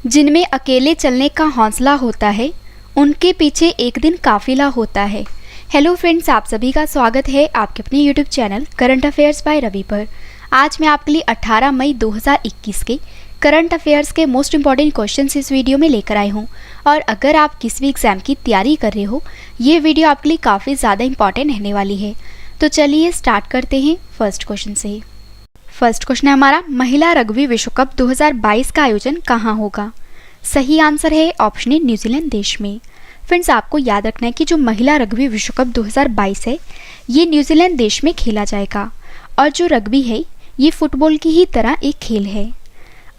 जिनमें अकेले चलने का हौसला होता है, उनके पीछे एक दिन काफिला होता है। हेलो फ्रेंड्स, आप सभी का स्वागत है आपके अपने YouTube channel current affairs by Ravi पर। आज मैं आपके लिए 18 मई 2021 के करंट अफेयर्स के मोस्ट इंपॉर्टेंट क्वेश्चंस इस वीडियो में लेकर आई हूँ। और अगर आप किसी भी एग्जाम की तैयारी कर रहे हो, ये वीडियो आपके लिए काफ़ी ज़्यादा इंपॉर्टेंट रहने वाली है। तो चलिए स्टार्ट करते हैं फर्स्ट क्वेश्चन से। फर्स्ट क्वेश्चन है हमारा, महिला रग्बी विश्व कप 2022 का आयोजन कहाँ होगा? सही आंसर है ऑप्शन ए, न्यूजीलैंड देश में। फ्रेंड्स, आपको याद रखना है कि जो महिला रग्बी विश्व कप 2022 है, ये न्यूजीलैंड देश में खेला जाएगा। और जो रग्बी है, ये फुटबॉल की ही तरह एक खेल है।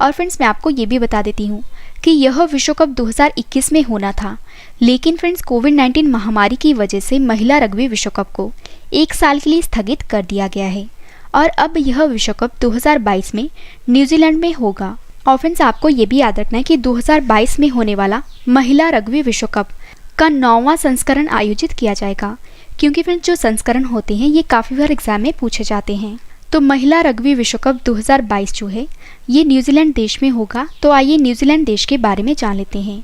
और फ्रेंड्स, मैं आपको ये भी बता देती हूँ कि यह विश्व कप 2021 में होना था, लेकिन फ्रेंड्स कोविड-19 महामारी की वजह से महिला रग्बी विश्व कप को एक साल के लिए स्थगित कर दिया गया है। और अब यह विश्व कप 2022 में न्यूजीलैंड में होगा। और फ्रेंड्स, आपको ये भी याद रखना है कि 2022 में होने वाला महिला रग्बी विश्व कप का 9वां संस्करण आयोजित किया जाएगा, क्योंकि फ्रेंड्स जो संस्करण होते हैं ये काफ़ी बार एग्जाम में पूछे जाते हैं। तो महिला रग्बी विश्व कप 2022 जो है ये न्यूजीलैंड देश में होगा। तो आइए न्यूजीलैंड देश के बारे में जान लेते हैं।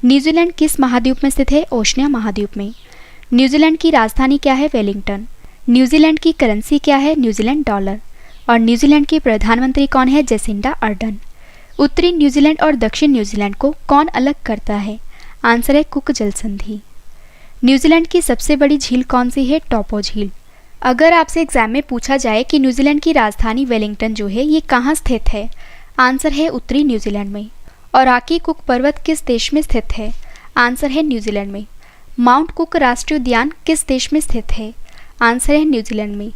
न्यूजीलैंड किस महाद्वीप में स्थित है? ओशनिया महाद्वीप में। न्यूजीलैंड की राजधानी क्या है? वेलिंगटन। न्यूजीलैंड की करेंसी क्या है? New Zealand dollar. और न्यूजीलैंड की प्रधानमंत्री कौन है? Jacinda Ardern. उत्तरी न्यूजीलैंड और दक्षिण न्यूजीलैंड को कौन अलग करता है? आंसर है कुक जल संधि। न्यूजीलैंड की सबसे बड़ी झील कौन सी है? टॉपो झील। अगर आपसे एग्जाम में पूछा जाए कि न्यूजीलैंड की राजधानी वेलिंगटन जो है ये कहाँ स्थित है? आंसर है उत्तरी न्यूजीलैंड में। और आकी कुक पर्वत किस देश में स्थित है? आंसर है न्यूजीलैंड में। माउंट कुक राष्ट्रीय उद्यान किस देश में स्थित है? आंसर है न्यूजीलैंड में।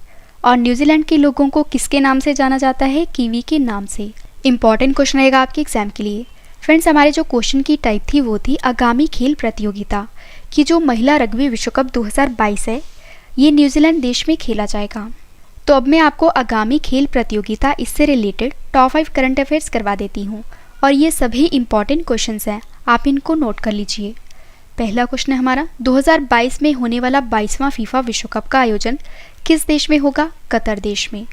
और न्यूजीलैंड के लोगों को किसके नाम से जाना जाता है? कीवी के नाम से। इंपॉर्टेंट क्वेश्चन रहेगा आपके एग्जाम के लिए। फ्रेंड्स, हमारे जो क्वेश्चन की टाइप थी वो थी आगामी खेल प्रतियोगिता की जो महिला रग्बी विश्व कप 2022 है ये न्यूजीलैंड देश में खेला जाएगा। तो अब मैं आपको आगामी खेल प्रतियोगिता इससे रिलेटेड टॉप 5 करंट अफेयर्स करवा देती हूँ। और ये सभी इंपॉर्टेंट क्वेश्चंस हैं, आप इनको नोट कर लीजिए। पहला क्वेश्चन है हमारा, 2022 में होने वाला 22वां फीफा विश्व कप का आयोजन किस देश में होगा? कतर देश में।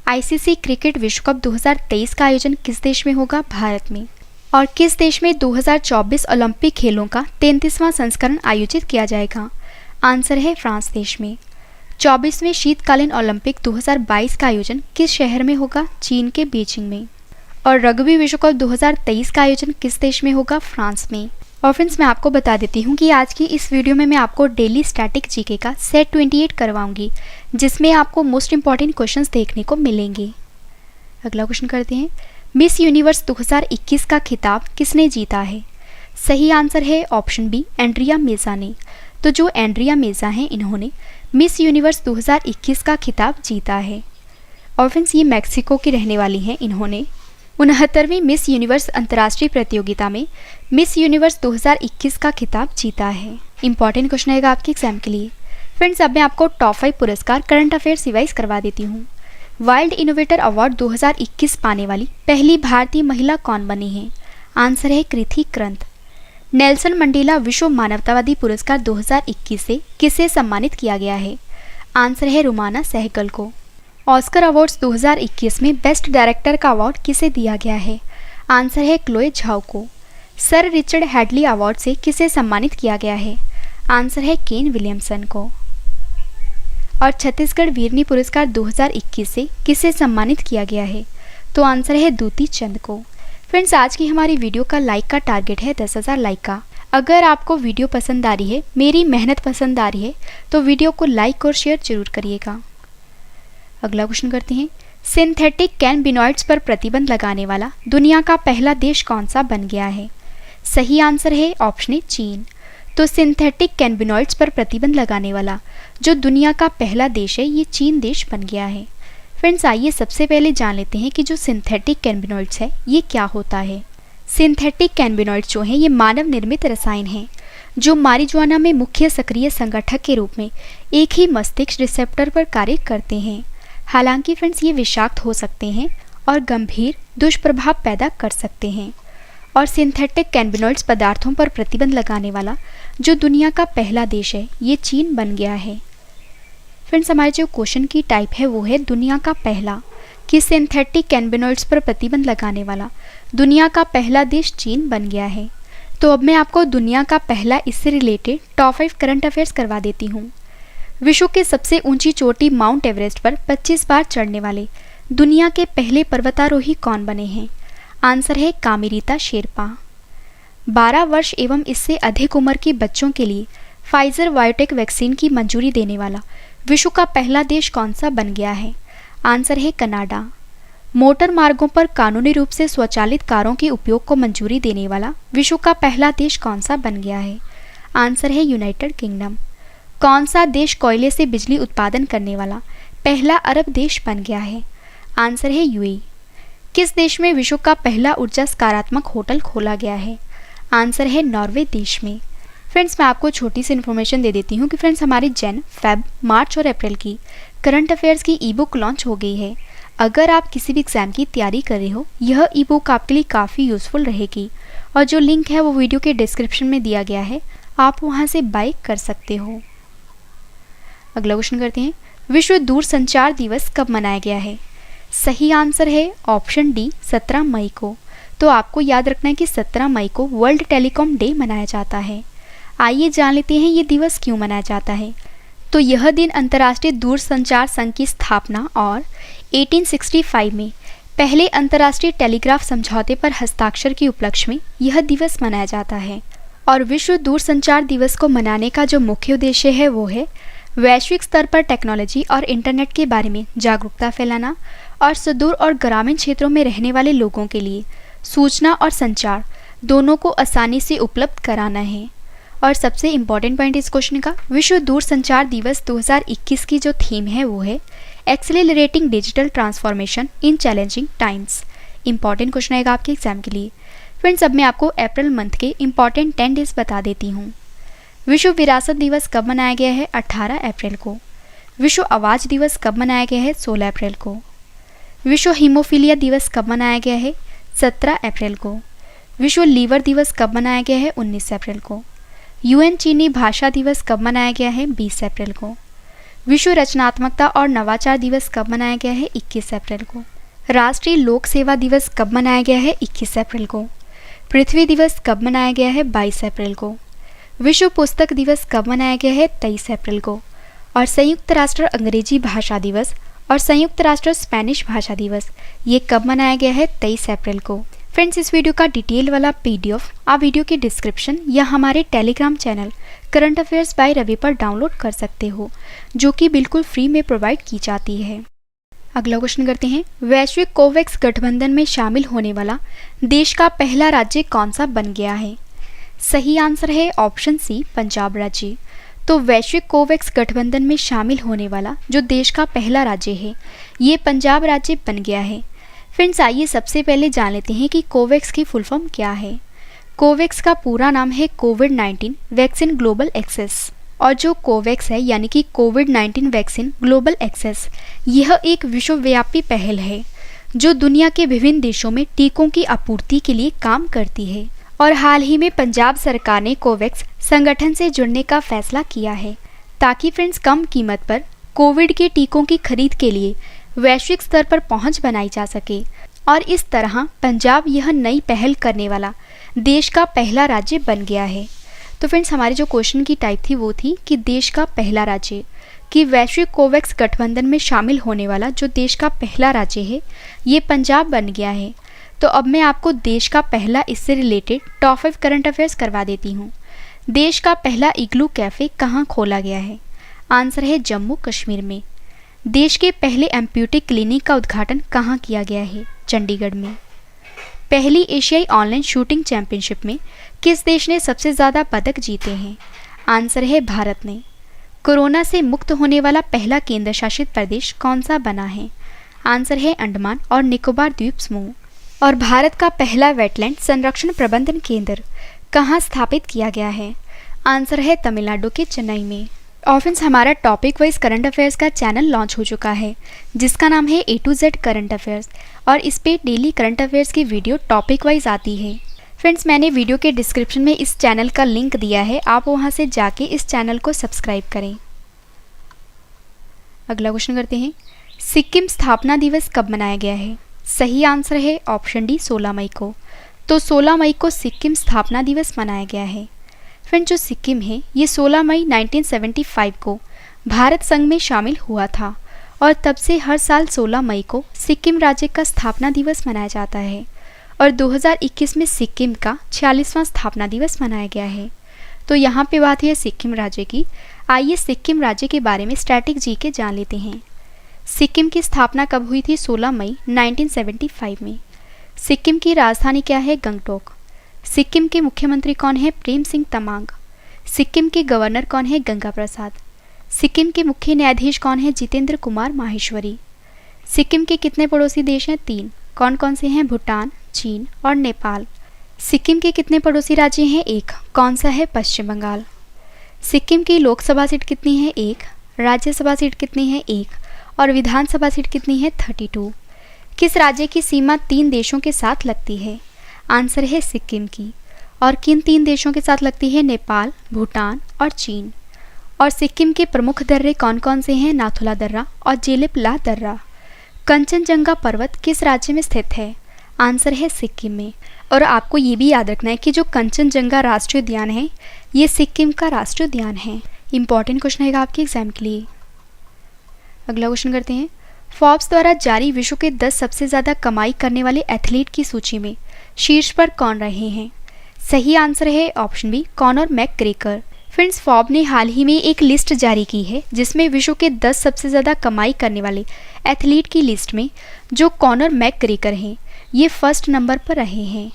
आईसीसी क्रिकेट विश्व कप 2023 का आयोजन किस देश में होगा? भारत में। और किस देश में 2024 ओलंपिक खेलों का 33वां संस्करण आयोजित किया जाएगा? आंसर है फ्रांस देश में। 24वें शीतकालीन ओलंपिक 2022 का आयोजन किस शहर में होगा? चीन के बीजिंग में। और रग्बी विश्व कप 2023 का आयोजन किस देश में होगा? फ्रांस में। और फ्रेंड्स, मैं आपको बता देती हूँ कि आज की इस वीडियो में मैं आपको डेली स्टैटिक जीके का सेट 28 करवाऊंगी, जिसमें आपको मोस्ट इंपॉर्टेंट क्वेश्चंस देखने को मिलेंगे। अगला क्वेश्चन करते हैं, मिस यूनिवर्स 2021 का खिताब किसने जीता है? सही आंसर है ऑप्शन बी, एंड्रिया मेजा ने। तो जो एंड्रिया मेजा हैं, इन्होंने मिस यूनिवर्स 2021 का खिताब जीता है। और फ्रेंड्स, ये मैक्सिको की रहने वाली हैं। इन्होंने 69वीं मिस यूनिवर्स अंतर्राष्ट्रीय प्रतियोगिता में मिस यूनिवर्स 2021 का खिताब जीता है। इंपॉर्टेंट क्वेश्चन रहेगा आपके एग्जाम के लिए। फ्रेंड्स, अब मैं आपको टॉप 5 पुरस्कार करंट अफेयर्स रिवाइज करवा देती हूँ। वाइल्ड इनोवेटर अवार्ड 2021 पाने वाली पहली भारतीय महिला कौन बनी है? आंसर है कृति क्रंत। नेल्सन मंडेला विश्व मानवतावादी पुरस्कार 2021 से किसे सम्मानित किया गया है? आंसर है रुमाना सहगल को। ऑस्कर अवार्ड्स 2021 में बेस्ट डायरेक्टर का अवार्ड किसे दिया गया है? आंसर है क्लोए झाओ को। सर रिचर्ड हैडली अवार्ड से किसे सम्मानित किया गया है? आंसर है केन विलियमसन को। और छत्तीसगढ़ वीरनी पुरस्कार 2021 से किसे सम्मानित किया गया है? तो आंसर है दूती चंद को। फ्रेंड्स, आज की हमारी वीडियो का लाइक का टारगेट है 10,000 लाइक का। अगर आपको वीडियो पसंद आ रही है, मेरी मेहनत पसंद आ रही है, तो वीडियो को लाइक और शेयर जरूर करिएगा। अगला क्वेश्चन करते हैं, सिंथेटिक कैनबिनॉइड्स पर प्रतिबंध लगाने वाला दुनिया का पहला देश कौन सा बन गया है? सही आंसर है ऑप्शन ए, चीन। तो सिंथेटिक कैनबिनॉइड्स पर प्रतिबंध लगाने वाला जो दुनिया का पहला देश है ये चीन देश बन गया है। फ्रेंड्स, आइए सबसे पहले जान लेते हैं कि जो सिंथेटिक कैनबिनॉइड्स है ये क्या होता है। सिंथेटिक कैनबिनॉइड्स जो हैं ये मानव निर्मित रसायन हैं जो मारिजुआना में मुख्य सक्रिय संगठक के रूप में एक ही मस्तिष्क रिसेप्टर पर कार्य करते हैं। हालांकि फ्रेंड्स, ये विषाक्त हो सकते हैं और गंभीर दुष्प्रभाव पैदा कर सकते हैं। और सिंथेटिक कैनबिनॉइड्स पदार्थों पर प्रतिबंध लगाने वाला जो दुनिया का पहला देश है ये चीन बन गया है। फ्रेंड्स, हमारे जो क्वेश्चन की टाइप है वो है दुनिया का पहला, कि सिंथेटिक कैनबिनॉइड्स पर प्रतिबंध लगाने वाला दुनिया का पहला देश चीन बन गया है। तो अब मैं आपको दुनिया का पहला इससे रिलेटेड टॉप 5 करंट अफेयर्स करवा देती हूँ। विश्व के सबसे ऊंची चोटी माउंट एवरेस्ट पर 25 बार चढ़ने वाले दुनिया के पहले पर्वतारोही कौन बने हैं? आंसर है कामिरीता शेरपा। 12 वर्ष एवं इससे अधिक उम्र के बच्चों के लिए फाइजर बायोटेक वैक्सीन की मंजूरी देने वाला विश्व का पहला देश कौन सा बन गया है? आंसर है कनाडा। मोटर मार्गों पर कानूनी रूप से स्वचालित कारों के उपयोग को मंजूरी देने वाला विश्व का पहला देश कौन सा बन गया है? आंसर है यूनाइटेड किंगडम। कौन सा देश कोयले से बिजली उत्पादन करने वाला पहला अरब देश बन गया है? आंसर है यूएई। किस देश में विश्व का पहला ऊर्जा सकारात्मक होटल खोला गया है? आंसर है नॉर्वे देश में। फ्रेंड्स, मैं आपको छोटी सी इन्फॉर्मेशन दे देती हूँ कि फ्रेंड्स हमारी जन, फेब, मार्च और अप्रैल की करंट अफेयर्स की ई बुक लॉन्च हो गई है। अगर आप किसी भी एग्जाम की तैयारी कर रहे हो, यह ई बुक आपके लिए काफ़ी यूज़फुल रहेगी और जो लिंक है वो वीडियो के डिस्क्रिप्शन में दिया गया है, आप वहाँ से बाय कर सकते हो। अगला क्वेश्चन करते हैं, विश्व दूरसंचार दिवस कब मनाया गया है? सही आंसर है ऑप्शन डी 17 मई को। तो आपको याद रखना है कि 17 मई को वर्ल्ड टेलीकॉम डे मनाया जाता है। आइए जान लेते हैं ये दिवस क्यों मनाया जाता है। तो यह दिन अंतर्राष्ट्रीय दूरसंचार संघ की स्थापना और 1865 में पहले अंतर्राष्ट्रीय टेलीग्राफ समझौते पर हस्ताक्षर के उपलक्ष्य में यह दिवस मनाया जाता है। और विश्व दूरसंचार दिवस को मनाने का जो मुख्य उद्देश्य है वो है वैश्विक स्तर पर टेक्नोलॉजी और इंटरनेट के बारे में जागरूकता फैलाना और सुदूर और ग्रामीण क्षेत्रों में रहने वाले लोगों के लिए सूचना और संचार दोनों को आसानी से उपलब्ध कराना है। और सबसे इम्पॉर्टेंट पॉइंट इस क्वेश्चन का, विश्व दूरसंचार दिवस 2021 की जो थीम है वो है accelerating digital transformation in challenging times. Important question आएगा आपके एग्जाम के लिए। फ्रेंड्स, अब मैं आपको अप्रैल मंथ के इम्पॉर्टेंट 10 डेज बता देती हूँ। विश्व विरासत दिवस कब मनाया गया है? 18 अप्रैल को। विश्व आवाज़ दिवस कब मनाया गया है? 16 अप्रैल को। विश्व हीमोफीलिया दिवस कब मनाया गया है? 17 अप्रैल को। विश्व लीवर दिवस कब मनाया गया है? 19 अप्रैल को। यूएन चीनी भाषा दिवस कब मनाया गया है? 20 अप्रैल को। विश्व रचनात्मकता और नवाचार दिवस कब मनाया गया है? 21 अप्रैल को। राष्ट्रीय लोक सेवा दिवस कब मनाया गया है? 21 अप्रैल को। पृथ्वी दिवस कब मनाया गया है? 22 अप्रैल को। विश्व पुस्तक दिवस कब मनाया गया है? 23 अप्रैल को। और संयुक्त राष्ट्र अंग्रेजी भाषा दिवस और संयुक्त राष्ट्र स्पेनिश भाषा दिवस ये कब मनाया गया है? 23 अप्रैल को। फ्रेंड्स, इस वीडियो का डिटेल वाला पीडीएफ आप वीडियो के डिस्क्रिप्शन या हमारे Telegram channel current affairs by Ravi पर डाउनलोड कर सकते हो, जो कि बिल्कुल फ्री में प्रोवाइड की जाती है। अगला क्वेश्चन करते हैं, वैश्विक कोवैक्स गठबंधन में शामिल होने वाला देश का पहला राज्य कौन सा बन गया है? सही आंसर है ऑप्शन सी पंजाब राज्य। तो वैश्विक कोवैक्स गठबंधन में शामिल होने वाला जो देश का पहला राज्य है ये पंजाब राज्य बन गया है। फ्रेंड्स, आइए सबसे पहले जान लेते हैं कि कोवैक्स की फुल फॉर्म क्या है। कोवैक्स का पूरा नाम है कोविड-19 वैक्सीन ग्लोबल एक्सेस। और जो कोवैक्स है यानी कि कोविड-19 वैक्सीन ग्लोबल एक्सेस, यह एक विश्वव्यापी पहल है जो दुनिया के विभिन्न देशों में टीकों की आपूर्ति के लिए काम करती है। और हाल ही में पंजाब सरकार ने कोवैक्स संगठन से जुड़ने का फैसला किया है ताकि फ्रेंड्स कम कीमत पर कोविड के टीकों की खरीद के लिए वैश्विक स्तर पर पहुंच बनाई जा सके। और इस तरह पंजाब यह नई पहल करने वाला देश का पहला राज्य बन गया है। तो फ्रेंड्स, हमारे जो क्वेश्चन की टाइप थी वो थी कि देश का पहला राज्य, कि वैश्विक कोवैक्स गठबंधन में शामिल होने वाला जो देश का पहला राज्य है ये पंजाब बन गया है। तो अब मैं आपको देश का पहला इससे रिलेटेड टॉप 5 करंट अफेयर्स करवा देती हूँ। देश का पहला इग्लू कैफ़े कहाँ खोला गया है? आंसर है जम्मू कश्मीर में। देश के पहले एम्प्यूटी क्लिनिक का उद्घाटन कहाँ किया गया है? चंडीगढ़ में। पहली एशियाई ऑनलाइन शूटिंग चैंपियनशिप में किस देश ने सबसे ज़्यादा पदक जीते हैं? आंसर है भारत ने। कोरोना से मुक्त होने वाला पहला केंद्र शासित प्रदेश कौन सा बना है? आंसर है अंडमान और निकोबार द्वीप समूह। और भारत का पहला वेटलैंड संरक्षण प्रबंधन केंद्र कहाँ स्थापित किया गया है? आंसर है तमिलनाडु के चेन्नई में। और फ्रेंड्स, हमारा टॉपिक वाइज करंट अफेयर्स का चैनल लॉन्च हो चुका है जिसका नाम है A to Z current affairs, और इस पे डेली करंट अफेयर्स की वीडियो टॉपिक वाइज आती है। फ्रेंड्स, मैंने वीडियो के डिस्क्रिप्शन में इस चैनल का लिंक दिया है, आप वहां से जाके इस चैनल को सब्सक्राइब करें। अगला क्वेश्चन करते हैं, सिक्किम स्थापना दिवस कब मनाया गया है? सही आंसर है ऑप्शन डी 16 मई को। तो 16 मई को सिक्किम स्थापना दिवस मनाया गया है। फ्रेंड, जो सिक्किम है ये 16 मई 1975 को भारत संघ में शामिल हुआ था और तब से हर साल 16 मई को सिक्किम राज्य का स्थापना दिवस मनाया जाता है और 2021 में सिक्किम का 46वां स्थापना दिवस मनाया गया है। तो यहाँ पे बात है सिक्किम राज्य की। आइए सिक्किम राज्य के बारे में स्टैटिक जीके जान लेते हैं। सिक्किम की स्थापना कब हुई थी? 16 मई 1975 में। सिक्किम की राजधानी क्या है? गंगटोक। सिक्किम के मुख्यमंत्री कौन है? प्रेम सिंह तमांग। सिक्किम के गवर्नर कौन है? गंगा प्रसाद। सिक्किम के मुख्य न्यायाधीश कौन है? जितेंद्र कुमार माहेश्वरी। सिक्किम के कितने पड़ोसी देश हैं? 3। कौन कौन से हैं? भूटान, चीन और नेपाल। सिक्किम के कितने पड़ोसी राज्य हैं? 1। कौन सा है? पश्चिम बंगाल। सिक्किम की लोकसभा सीट कितनी है? 1। राज्यसभा सीट कितनी है? 1। और विधानसभा सीट कितनी है? 32। किस राज्य की सीमा 3 देशों के साथ लगती है? आंसर है सिक्किम की। और किन 3 देशों के साथ लगती है? नेपाल, भूटान और चीन। और सिक्किम के प्रमुख दर्रे कौन कौन से हैं? नाथुला दर्रा और जेलिपला दर्रा। कंचनजंगा पर्वत किस राज्य में स्थित है? आंसर है सिक्किम में। और आपको ये भी याद रखना है कि जो कंचनजंगा राष्ट्रीय उद्यान है ये सिक्किम का राष्ट्रीय उद्यान है। इंपॉर्टेंट क्वेश्चन रहेगा आपके एग्जाम के लिए। अगला क्वेश्चन करते हैं। फोर्ब्स द्वारा जारी विश्व के 10 सबसे ज़्यादा कमाई करने वाले एथलीट की सूची में शीर्ष पर कौन रहे हैं? सही आंसर है option B Conor McGregor. Friends, Forbes ने हाल ही में एक लिस्ट जारी की है जिसमें विश्व के 10 सबसे ज़्यादा कमाई करने वाले एथलीट की लिस्ट में जो कॉनर मैकग्रेगर हैं ये फर्स्ट नंबर पर रहे हैं।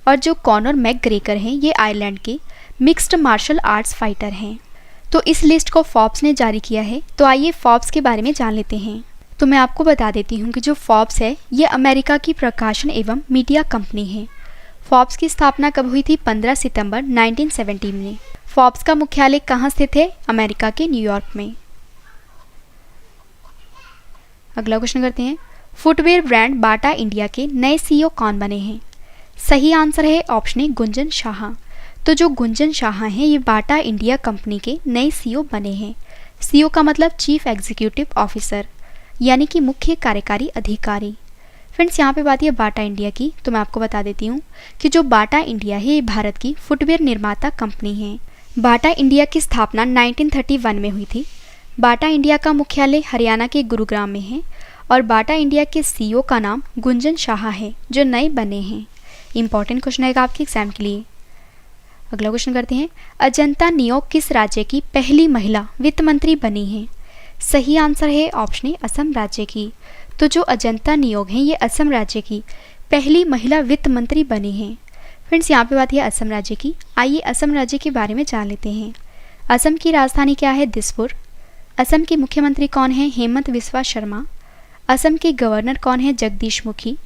और जो कॉनर मैकग्रेगर हैं ये आयरलैंड के मिक्स्ड मार्शल आर्ट्स फाइटर हैं। तो इस लिस्ट को फोर्ब्स ने जारी किया है। तो आइए फोर्ब्स के बारे में जान लेते हैं। तो मैं आपको बता देती हूँ कि जो फोर्ब्स है ये अमेरिका की प्रकाशन एवं मीडिया कंपनी है। फोर्ब्स की स्थापना कब हुई थी? 15 सितंबर 1970 में। फोर्ब्स का मुख्यालय कहाँ स्थित है? अमेरिका के न्यूयॉर्क में। अगला क्वेश्चन करते हैं। फुटवेयर ब्रांड बाटा इंडिया के नए सीईओ कौन बने हैं? सही आंसर है ऑप्शन ए गुंजन शाह। तो जो गुंजन शाह हैं ये बाटा इंडिया कंपनी के नए सीईओ बने हैं। सीईओ का मतलब चीफ एग्जीक्यूटिव ऑफिसर यानी कि मुख्य कार्यकारी अधिकारी। फ्रेंड्स, यहाँ पे बात है बाटा इंडिया की। तो मैं आपको बता देती हूँ कि जो बाटा इंडिया है ये भारत की फुटवेयर निर्माता कंपनी है। बाटा इंडिया की स्थापना 1931 में हुई थी। बाटा इंडिया का मुख्यालय हरियाणा के गुरुग्राम में है और बाटा इंडिया के सीईओ का नाम गुंजन शाह है जो नए बने हैं। इंपॉर्टेंट क्वेश्चन आएगा आपके एग्जाम के लिए। अगला क्वेश्चन करते हैं। अजंता नियोग किस राज्य की पहली महिला वित्त मंत्री बनी है? सही आंसर है ऑप्शन ए असम राज्य की। तो जो अजंता नियोग हैं ये असम राज्य की पहली महिला वित्त मंत्री बनी हैं। फ्रेंड्स, यहाँ पे बात है असम राज्य की। आइए असम राज्य के बारे में जान लेते हैं। असम की राजधानी क्या है? दिसपुर। असम के मुख्यमंत्री कौन है? हेमंत बिस्वा शर्मा। असम के गवर्नर कौन है? जगदीश मुखी।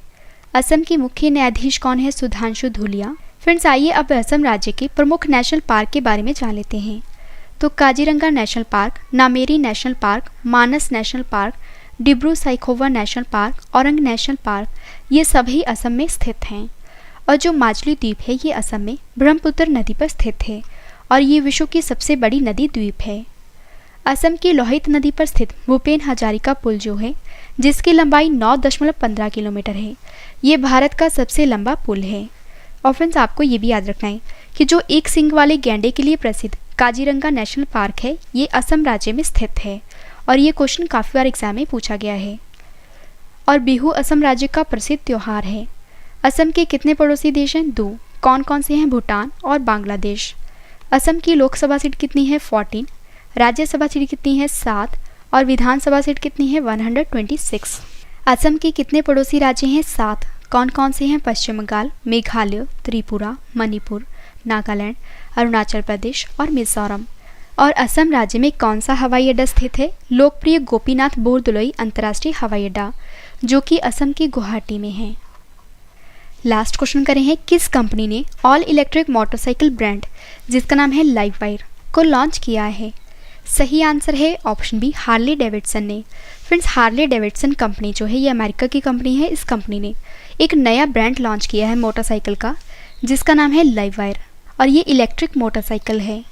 असम के मुख्य न्यायाधीश कौन है? सुधांशु धूलिया। फ्रेंड्स, आइए अब असम राज्य के प्रमुख नेशनल पार्क के बारे में जान लेते हैं। तो Kaziranga national park, Nameri national park, Manas national park, Dibru Saikhowa national park, Orang national park ये सभी असम में स्थित हैं। और जो माजुली द्वीप है ये असम में ब्रह्मपुत्र नदी पर स्थित है और ये विश्व की सबसे बड़ी नदी द्वीप है। असम की लोहित नदी पर स्थित भूपेन हजारिका पुल जो है जिसकी लंबाई 9.15 किलोमीटर है ये भारत का सबसे लंबा पुल है। और फ्रेंड्स, आपको ये भी याद रखना है कि जो एक सींग वाले गैंडे के लिए प्रसिद्ध काजीरंगा नेशनल पार्क है ये असम राज्य में स्थित है और ये क्वेश्चन काफ़ी बार एग्जाम में पूछा गया है। और बिहू असम राज्य का प्रसिद्ध त्यौहार है। असम के कितने पड़ोसी देश हैं? 2। कौन कौन से हैं? भूटान और बांग्लादेश। असम की लोकसभा सीट कितनी है? 14। राज्यसभा सीट कितनी है? 7। और विधानसभा सीट कितनी है? 126। असम के कितने पड़ोसी राज्य हैं? 7। कौन कौन से हैं? पश्चिम बंगाल, मेघालय, त्रिपुरा, मणिपुर, नागालैंड, अरुणाचल प्रदेश और मिजोरम। और असम राज्य में कौन सा हवाई अड्डा स्थित है? लोकप्रिय गोपीनाथ बोरदोलोई अंतर्राष्ट्रीय हवाई अड्डा जो कि असम के गुवाहाटी में है। लास्ट क्वेश्चन करें हैं। किस कंपनी ने ऑल इलेक्ट्रिक मोटरसाइकिल ब्रांड जिसका नाम है लाइववायर को लॉन्च किया है? सही आंसर है ऑप्शन बी हार्ले डेविडसन ने। फ्रेंड्स, हार्ले डेविडसन कंपनी जो है ये अमेरिका की कंपनी है। इस कंपनी ने एक नया ब्रांड लॉन्च किया है मोटरसाइकिल का जिसका नाम है लाइववायर और ये इलेक्ट्रिक मोटरसाइकिल है।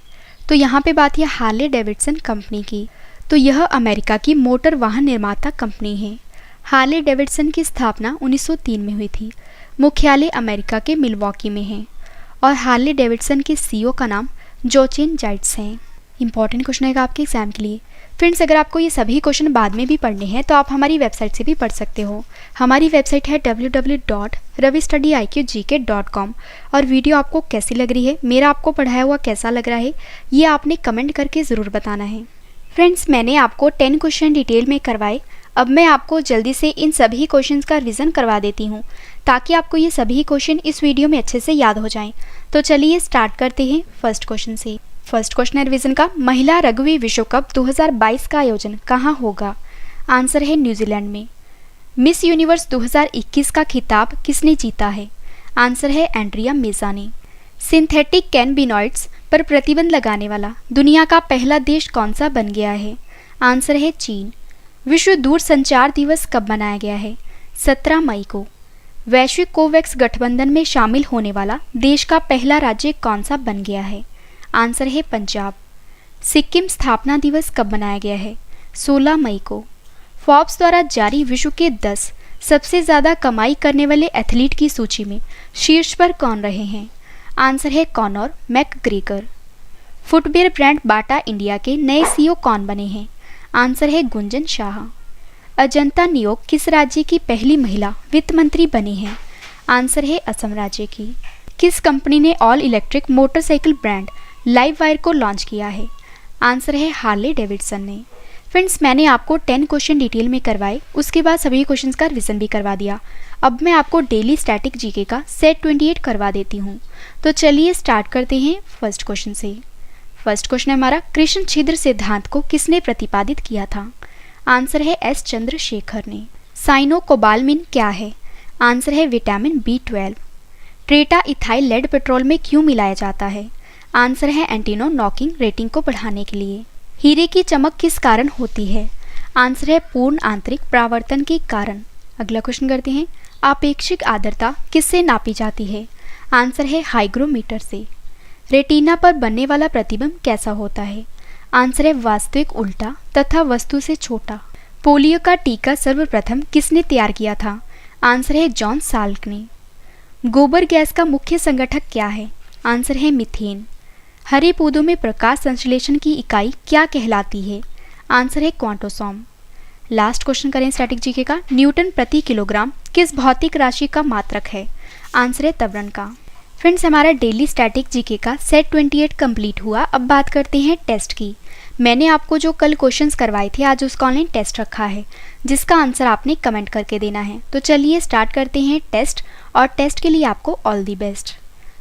तो यहाँ पे बात है हार्ले डेविडसन कंपनी की। तो यह अमेरिका की मोटर वाहन निर्माता कंपनी है। हार्ले डेविडसन की स्थापना 1903 में हुई थी। मुख्यालय अमेरिका के मिलवॉकी में है और हार्ले डेविडसन के सीईओ का नाम जोचेन जाइट्स है। इंपॉर्टेंट क्वेश्चन है आपके एग्जाम के लिए। फ्रेंड्स, अगर आपको ये सभी क्वेश्चन बाद में भी पढ़ने हैं तो आप हमारी वेबसाइट से भी पढ़ सकते हो। हमारी वेबसाइट है www.ravistudyIQgk.com। और वीडियो आपको कैसी लग रही है, मेरा आपको पढ़ाया हुआ कैसा लग रहा है, ये आपने कमेंट करके ज़रूर बताना है। फ्रेंड्स, मैंने आपको 10 क्वेश्चन डिटेल में करवाए। अब मैं आपको जल्दी से इन सभी क्वेश्चंस का रिवीजन करवा देती हूँ ताकि आपको ये सभी क्वेश्चन इस वीडियो में अच्छे से याद हो जाएं। तो चलिए स्टार्ट करते हैं फर्स्ट क्वेश्चन से। फर्स्ट क्वेश्चन है रिवीजन का, महिला रग्बी विश्व कप 2022 का आयोजन कहाँ होगा? आंसर है न्यूजीलैंड में। मिस यूनिवर्स 2021 का खिताब किसने जीता है? आंसर है एंड्रिया मेजा ने। सिंथेटिक कैनबिनॉइड्स पर प्रतिबंध लगाने वाला दुनिया का पहला देश कौन सा बन गया है? आंसर है चीन। विश्व दूरसंचार दिवस कब मनाया गया है? 17 मई को। वैश्विक कोवैक्स गठबंधन में शामिल होने वाला देश का पहला राज्य कौन सा बन गया है? आंसर है पंजाब। सिक्किम स्थापना दिवस कब मनाया गया है? 16 मई को। फोर्ब्स द्वारा जारी विश्व के 10 सबसे ज़्यादा कमाई करने वाले एथलीट की सूची में शीर्ष पर कौन रहे हैं? आंसर है Conor McGregor. Footwear brand Bata India के नए सीईओ कौन बने हैं? आंसर है गुंजन शाह। अजंता नियोग किस राज्य की पहली महिला वित्त मंत्री बनी हैं? आंसर है असम राज्य की। किस कंपनी ने all electric motorcycle brand live wire को लॉन्च किया है? आंसर है हार्ले डेविडसन ने। फ्रेंड्स, मैंने आपको 10 क्वेश्चन डिटेल में करवाए, उसके बाद सभी क्वेश्चंस का रिवीजन भी करवा दिया। अब मैं आपको डेली स्टैटिक जीके का सेट 28 करवा देती हूँ। तो चलिए स्टार्ट करते हैं फर्स्ट क्वेश्चन से। फर्स्ट क्वेश्चन है हमारा, कृष्ण छिद्र सिद्धांत को किसने प्रतिपादित किया था? आंसर है एस चंद्रशेखर ने। साइनोकोबालमिन क्या है? आंसर है vitamin B12। Tetra ethyl lead petrol में क्यों मिलाया जाता है? आंसर है एंटीनो नॉकिंग रेटिंग को बढ़ाने के लिए। हीरे की चमक किस कारण होती है? आंसर है पूर्ण आंतरिक परावर्तन के कारण। अगला क्वेश्चन करते हैं, आपेक्षिक आर्द्रता किससे नापी जाती है? आंसर है हाइग्रोमीटर से। रेटिना पर बनने वाला प्रतिबिंब कैसा होता है? आंसर है वास्तविक उल्टा तथा वस्तु से छोटा। पोलियो का टीका सर्वप्रथम किसने तैयार किया था? आंसर है जॉन साल्क ने। गोबर गैस का मुख्य संगठक क्या है? आंसर है मीथेन। हरे पौधों में प्रकाश संश्लेषण की इकाई क्या कहलाती है? आंसर है क्वांटोसॉम। लास्ट क्वेश्चन करें स्टैटिक जीके का, न्यूटन प्रति किलोग्राम किस भौतिक राशि का मात्रक है? आंसर है त्वरण का। फ्रेंड्स, हमारा डेली स्टैटिक जीके का सेट 28 कंप्लीट हुआ। अब बात करते हैं टेस्ट की। मैंने आपको जो कल क्वेश्चंस करवाए थे आज उसका ऑनलाइन टेस्ट रखा है जिसका आंसर आपने कमेंट करके देना है। तो चलिए स्टार्ट करते हैं टेस्ट, और टेस्ट के लिए आपको all the best.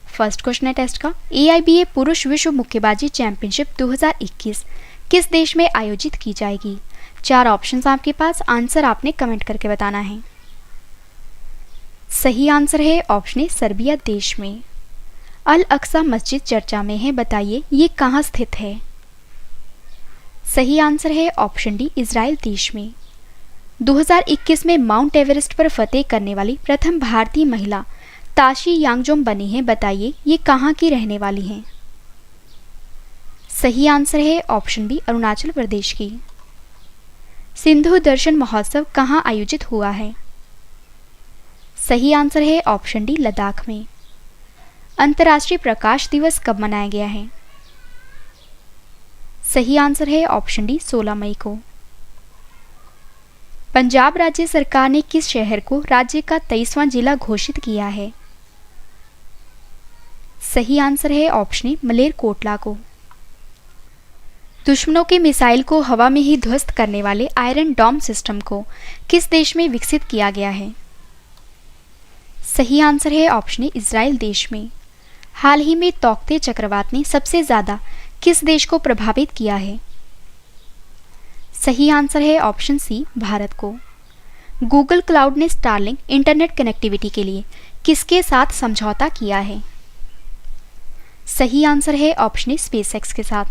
First question है टेस्ट का, AIBA पुरुष विश्व मुक्केबाजी चैंपियनशिप 2021 किस देश में आयोजित की जाएगी? 4 ऑप्शंस आपके पास, आंसर आपने कमेंट करके बताना है। सही आंसर है ऑप्शन ए सर्बिया देश में। अल अक्सा मस्जिद चर्चा में है, बताइए ये कहाँ स्थित है? सही आंसर है ऑप्शन डी इजराइल देश में। 2021 में माउंट एवरेस्ट पर फतेह करने वाली प्रथम भारतीय महिला ताशी यांगजोम बनी है, बताइए ये कहाँ की रहने वाली हैं? सही आंसर है ऑप्शन बी अरुणाचल प्रदेश की। सिंधु दर्शन महोत्सव कहाँ आयोजित हुआ है? सही आंसर है ऑप्शन डी लद्दाख में। अंतर्राष्ट्रीय प्रकाश दिवस कब मनाया गया है? सही आंसर है ऑप्शन डी 16 मई को। पंजाब राज्य सरकार ने किस शहर को राज्य का 23वां जिला घोषित किया है? सही आंसर है ऑप्शन ए मलेरकोटला को। दुश्मनों के मिसाइल को हवा में ही ध्वस्त करने वाले आयरन डॉम सिस्टम को किस देश में विकसित किया गया है? सही आंसर है ऑप्शन ए इजराइल देश में। हाल ही में तौकते चक्रवात ने सबसे ज़्यादा किस देश को प्रभावित किया है? सही आंसर है ऑप्शन सी भारत को। गूगल क्लाउड ने स्टारलिंक इंटरनेट कनेक्टिविटी के लिए किसके साथ समझौता किया है? सही आंसर है ऑप्शन ए स्पेसएक्स के साथ।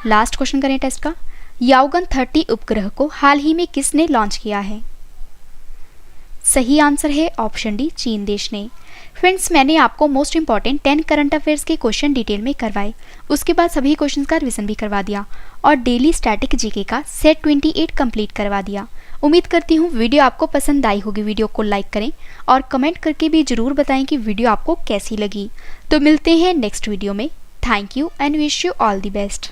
लास्ट क्वेश्चन करें टेस्ट का, याओगन 30 उपग्रह को हाल ही में किसने लॉन्च किया है? सही आंसर है ऑप्शन डी चीन देश ने। फ्रेंड्स, मैंने आपको मोस्ट इंपॉर्टेंट 10 करंट अफेयर्स के क्वेश्चन डिटेल में करवाए, उसके बाद सभी क्वेश्चंस का रिवीजन भी करवा दिया और डेली स्टैटिक जीके का सेट 28 कंप्लीट करवा दिया। उम्मीद करती हूँ वीडियो आपको पसंद आई होगी। वीडियो को लाइक करें और कमेंट करके भी ज़रूर बताएं कि वीडियो आपको कैसी लगी। तो मिलते हैं नेक्स्ट वीडियो में। Thank you and wish you all the best.